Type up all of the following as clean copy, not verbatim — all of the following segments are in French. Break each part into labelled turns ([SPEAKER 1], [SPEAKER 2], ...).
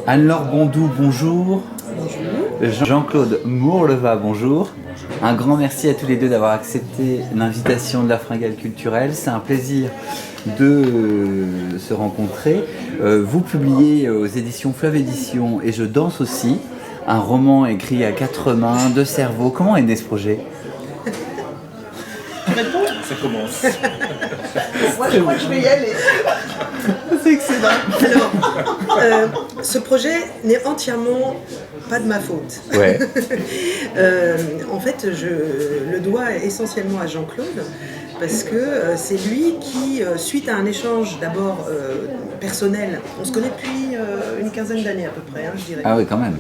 [SPEAKER 1] Anne-Laure Bondou, bonjour.
[SPEAKER 2] Bonjour.
[SPEAKER 1] Jean-Claude Mourleva, bonjour. Un grand merci à tous les deux d'avoir accepté l'invitation de la Fringale culturelle. C'est un plaisir de se rencontrer. Vous publiez aux éditions Fleuve Éditions et je danse aussi un roman écrit à quatre mains, deux cerveaux. Comment est né ce projet ?
[SPEAKER 3] Ça commence.
[SPEAKER 2] Moi, je crois que je vais y aller.
[SPEAKER 1] C'est excellent.
[SPEAKER 2] Alors, ce projet n'est entièrement pas de ma faute.
[SPEAKER 1] Ouais.
[SPEAKER 2] En fait, je le dois essentiellement à Jean-Claude, parce que c'est lui qui, suite à un échange d'abord personnel, on se connaît depuis une quinzaine d'années à peu près, je dirais.
[SPEAKER 1] Ah oui, quand même.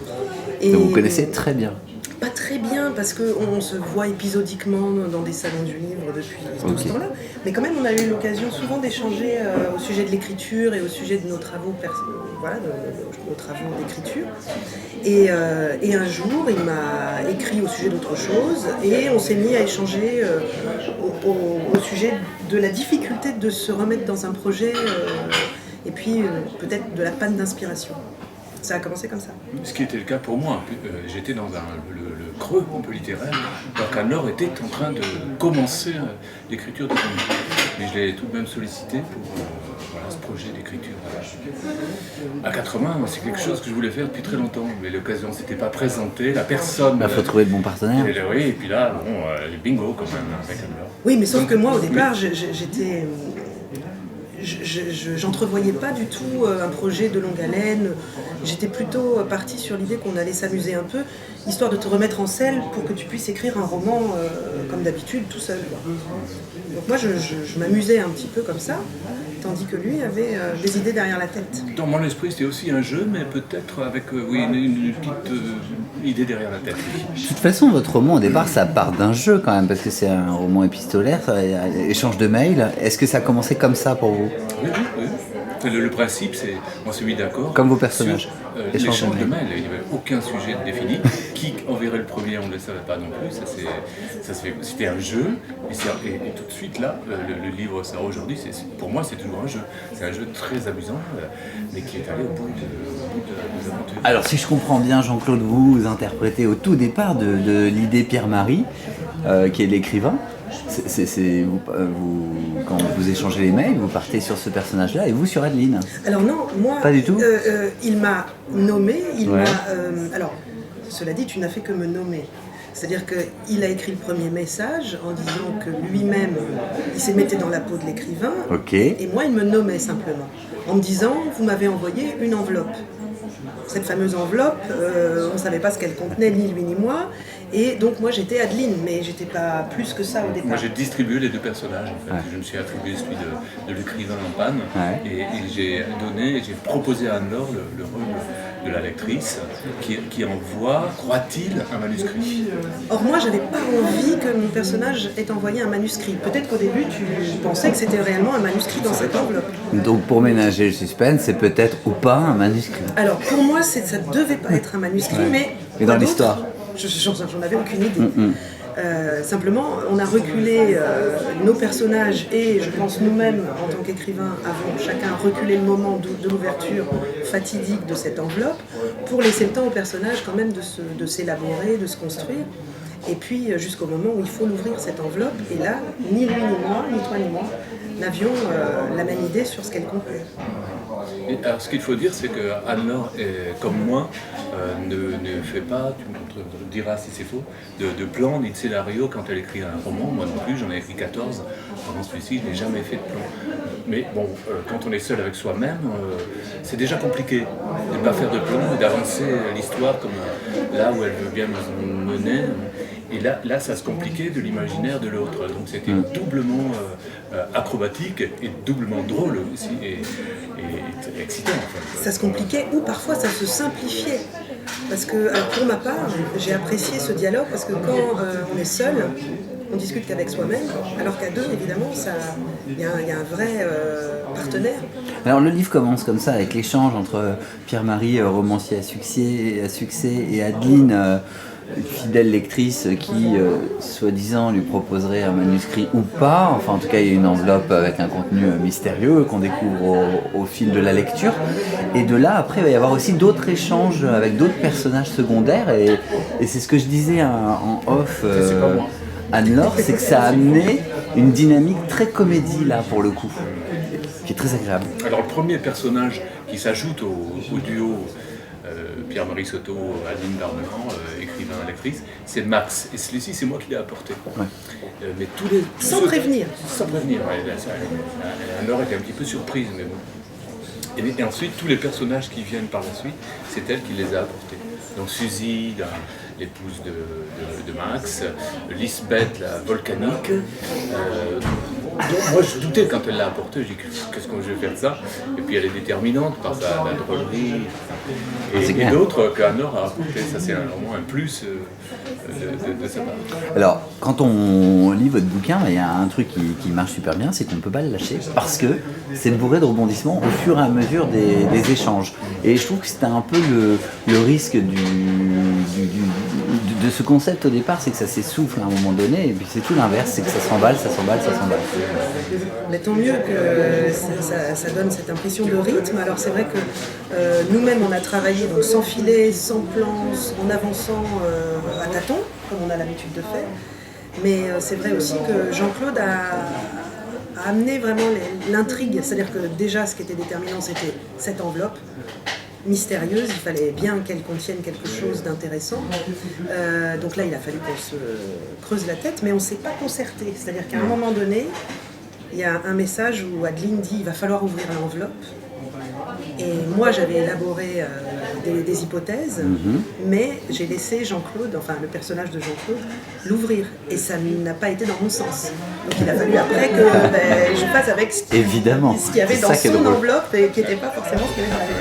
[SPEAKER 2] Et
[SPEAKER 1] Donc vous connaissez très bien.
[SPEAKER 2] pas très bien, parce qu'on se voit épisodiquement dans des salons du livre depuis tout ce temps-là. Mais quand même, on a eu l'occasion souvent d'échanger au sujet de l'écriture et au sujet de nos travaux, de nos travaux d'écriture. Et un jour, il m'a écrit au sujet d'autre chose et on s'est mis à échanger au sujet de la difficulté de se remettre dans un projet et puis peut-être de la panne d'inspiration. Ça a commencé comme ça.
[SPEAKER 3] Ce qui était le cas pour moi. J'étais dans le creux un peu littéraire, alors qu'Anne-Laure était en train de commencer l'écriture de son livre. Mais je l'ai tout de même sollicité pour ce projet d'écriture. À 80, c'est quelque chose que je voulais faire depuis très longtemps, mais l'occasion ne s'était pas présentée, la personne...
[SPEAKER 1] Il faut trouver le bon partenaire.
[SPEAKER 3] Oui, et puis là, bingo quand même avec Anne-Laure.
[SPEAKER 2] Oui, mais sauf que moi, au départ, j'étais... j'entrevoyais pas du tout un projet de longue haleine. J'étais plutôt partie sur l'idée qu'on allait s'amuser un peu, histoire de te remettre en selle pour que tu puisses écrire un roman comme d'habitude, tout seul. Donc moi, je m'amusais un petit peu comme ça, tandis que lui avait des idées derrière la tête.
[SPEAKER 3] Dans mon esprit, c'était aussi un jeu, mais peut-être avec une petite idée derrière la tête.
[SPEAKER 1] De toute façon, votre roman, au départ, ça part d'un jeu quand même, parce que c'est un roman épistolaire, échange de mails. Est-ce que ça a commencé comme ça pour vous ?
[SPEAKER 3] Oui. Le principe, c'est, on s'est mis d'accord.
[SPEAKER 1] Comme vos personnages.
[SPEAKER 3] Sur l'échange de mails. Il n'y avait aucun sujet défini. Qui enverrait le premier, on ne le savait pas non plus. C'était un jeu. Et tout de suite, là, le livre sort aujourd'hui. Pour moi, c'est toujours un jeu. C'est un jeu très amusant, mais qui est allé au bout de l'aventure.
[SPEAKER 1] Alors, si je comprends bien, Jean-Claude, vous interprétez au tout départ de l'idée Pierre-Marie, qui est l'écrivain. Quand vous échangez les mails, vous partez sur ce personnage-là et vous sur Adeline.
[SPEAKER 2] Alors non, moi,
[SPEAKER 1] pas du tout.
[SPEAKER 2] Il m'a nommé, alors, cela dit, tu n'as fait que me nommer. C'est-à-dire qu'il a écrit le premier message en disant que lui-même, il s'est metté dans la peau de l'écrivain. Et moi, il me nommait simplement, en me disant, vous m'avez envoyé une enveloppe. Cette fameuse enveloppe, on ne savait pas ce qu'elle contenait, ni lui ni moi. Et donc moi j'étais Adeline, mais j'étais pas plus que ça au départ.
[SPEAKER 3] Moi j'ai distribué les deux personnages en fait. Je me suis attribué celui de l'écrivain en panne et j'ai proposé à Anne-Laure le rôle de la lectrice qui envoie, croit-il, un manuscrit.
[SPEAKER 2] Or moi j'avais pas envie que mon personnage ait envoyé un manuscrit. Peut-être qu'au début tu pensais que c'était réellement un manuscrit dans cette enveloppe.
[SPEAKER 1] Donc pour ménager le suspense, c'est peut-être ou pas un manuscrit.
[SPEAKER 2] Alors pour moi ça devait pas être un manuscrit, mais
[SPEAKER 1] dans l'histoire.
[SPEAKER 2] J'en avais aucune idée. Simplement, on a reculé nos personnages et je pense nous-mêmes, en tant qu'écrivains, avons chacun reculé le moment de l'ouverture fatidique de cette enveloppe pour laisser le temps aux personnages quand même de s'élaborer, de se construire. Et puis jusqu'au moment où il faut l'ouvrir cette enveloppe. Et là, ni lui ni moi, ni toi ni moi, n'avions la même idée sur ce qu'elle contenait.
[SPEAKER 3] Alors, ce qu'il faut dire, c'est que Anne-Laure, comme moi, ne fait pas, tu me diras si c'est faux, de plan ni de scénario quand elle écrit un roman. Moi non plus, j'en ai écrit 14. Pendant celui-ci, je n'ai jamais fait de plan. Mais bon, quand on est seul avec soi-même, c'est déjà compliqué de ne pas faire de plan et d'avancer l'histoire comme là où elle veut bien nous mener. Et là, ça se compliquait de l'imaginaire de l'autre. Donc c'était doublement acrobatique et doublement drôle aussi et excitant. En fait.
[SPEAKER 2] Ça se compliquait ou parfois ça se simplifiait. Parce que, alors pour ma part, j'ai apprécié ce dialogue parce que quand on est seul, on discute qu'avec soi-même, alors qu'à deux, évidemment, il y a un vrai partenaire.
[SPEAKER 1] Alors le livre commence comme ça, avec l'échange entre Pierre-Marie, romancier à succès, et Adeline, fidèle lectrice qui, soi-disant, lui proposerait un manuscrit ou pas. Enfin, en tout cas, il y a une enveloppe avec un contenu mystérieux qu'on découvre au fil de la lecture. Et de là, après, il va y avoir aussi d'autres échanges avec d'autres personnages secondaires. Et c'est ce que je disais en off, Anne-Laure, c'est que ça a amené une dynamique très comédie, là, pour le coup, qui est très agréable.
[SPEAKER 3] Alors, le premier personnage qui s'ajoute au duo Pierre-Marie Soto, Adeline Darmenand, écrivain, lectrice, c'est Max. Et celui-ci, c'est moi qui l'ai apporté.
[SPEAKER 1] Ouais.
[SPEAKER 3] Mais
[SPEAKER 2] sans prévenir.
[SPEAKER 3] Sans prévenir, ouais, Anne-Laure était un petit peu surprise, mais bon. Et ensuite, tous les personnages qui viennent par la suite, c'est elle qui les a apportés. Donc Suzy, l'épouse de Max, Lisbeth, la volcanique. Donc moi je doutais quand elle l'a apporté, j'ai dit qu'est-ce que je vais faire de ça. Et puis elle est déterminante par sa drôlerie. Et d'autres qu'Anne-Laure a apporté, ça c'est vraiment un plus de sa part.
[SPEAKER 1] Alors, quand on lit votre bouquin, il y a un truc qui marche super bien, c'est qu'on ne peut pas le lâcher parce que c'est bourré de rebondissements au fur et à mesure des échanges. Et je trouve que c'était un peu le risque de ce concept au départ, c'est que ça s'essouffle à un moment donné, et puis c'est tout l'inverse, c'est que ça s'emballe.
[SPEAKER 2] Mais tant mieux que ça donne cette impression de rythme. Alors c'est vrai que nous-mêmes on a travaillé donc, sans filet, sans plan, en avançant à tâtons, comme on a l'habitude de faire. Mais c'est vrai aussi que Jean-Claude a amené vraiment l'intrigue. C'est-à-dire que déjà ce qui était déterminant c'était cette enveloppe mystérieuse, il fallait bien qu'elle contienne quelque chose d'intéressant. Donc là, il a fallu qu'on se creuse la tête, mais on ne s'est pas concerté. C'est-à-dire qu'à un moment donné, il y a un message où Adeline dit « il va falloir ouvrir l'enveloppe ». Et moi, j'avais élaboré des hypothèses, mais j'ai laissé Jean-Claude, enfin le personnage de Jean-Claude, l'ouvrir. Et ça n'a pas été dans mon sens. Donc il a fallu après que je fasse avec ce qu'il y avait dans son enveloppe et qui n'était pas forcément ce qu'il y avait dans la lettre.